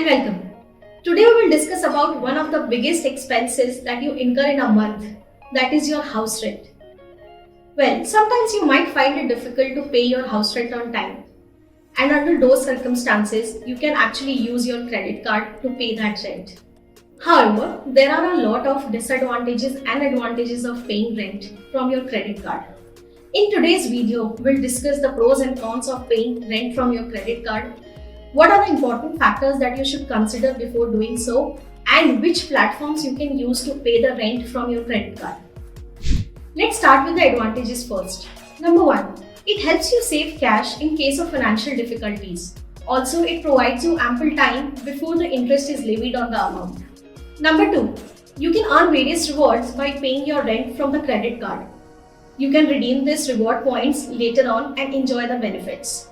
and welcome. Today we will discuss about one of the biggest expenses that you incur in a month, that is your house rent. Well, sometimes you might find it difficult to pay your house rent on time, and under those circumstances, you can actually use your credit card to pay that rent. However, there are a lot of disadvantages and advantages of paying rent from your credit card. In today's video, we'll discuss the pros and cons of paying rent from your credit card. What are the important factors that you should consider before doing so, and which platforms you can use to pay the rent from your credit card? Let's start with the advantages first. Number 1, it helps you save cash in case of financial difficulties. Also, it provides you ample time before the interest is levied on the amount. Number 2, you can earn various rewards by paying your rent from the credit card. You can redeem these reward points later on and enjoy the benefits.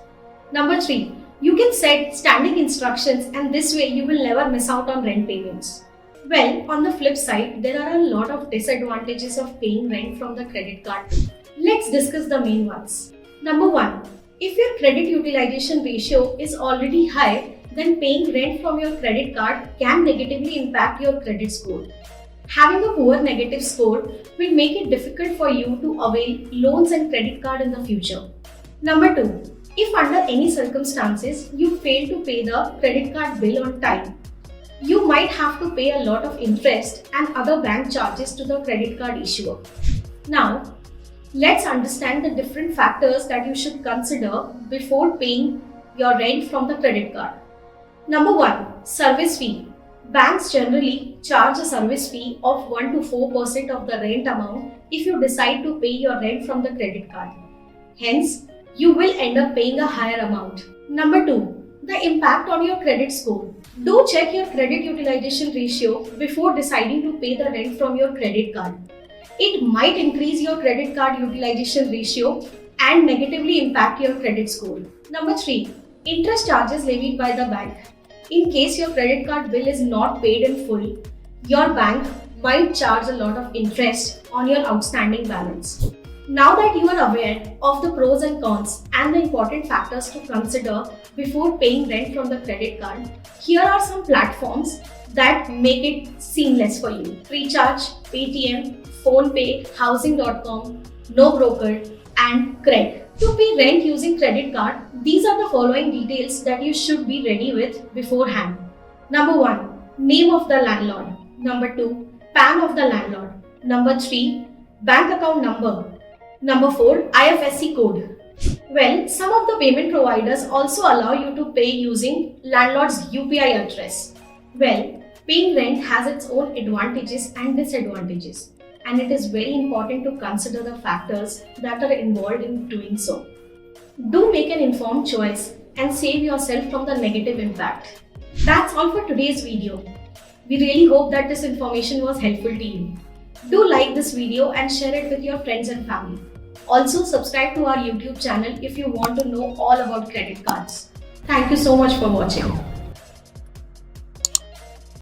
Number 3, you can set standing instructions, and this way you will never miss out on rent payments. Well, on the flip side, there are a lot of disadvantages of paying rent from the credit card too. Let's discuss the main ones. Number 1, if your credit utilization ratio is already high, then paying rent from your credit card can negatively impact your credit score. Having a poor negative score will make it difficult for you to avail loans and credit card in the future. Number 2, if under any circumstances you fail to pay the credit card bill on time, you might have to pay a lot of interest and other bank charges to the credit card issuer. Now, let's understand the different factors that you should consider before paying your rent from the credit card. Number 1, service fee. Banks generally charge a service fee of 1 to 4% of the rent amount if you decide to pay your rent from the credit card. Hence, you will end up paying a higher amount. Number 2, the impact on your credit score. Do check your credit utilization ratio before deciding to pay the rent from your credit card. It might increase your credit card utilization ratio and negatively impact your credit score. Number 3, interest charges levied by the bank. In case your credit card bill is not paid in full, your bank might charge a lot of interest on your outstanding balance. Now that you are aware of the pros and cons and the important factors to consider before paying rent from the credit card, here are some platforms that make it seamless for you. Recharge, Paytm, PhonePe, Housing.com, No Broker, and Cred. To pay rent using credit card, these are the following details that you should be ready with beforehand. Number 1, name of the landlord. Number 2, PAN of the landlord. Number 3, bank account number. Number 4, IFSC code. Well, some of the payment providers also allow you to pay using landlord's UPI address. Well, paying rent has its own advantages and disadvantages, and it is very important to consider the factors that are involved in doing so. Do make an informed choice and save yourself from the negative impact. That's all for today's video. We really hope that this information was helpful to you. Do like this video and share it with your friends and family. Also, subscribe to our YouTube channel if you want to know all about credit cards. Thank you so much for watching.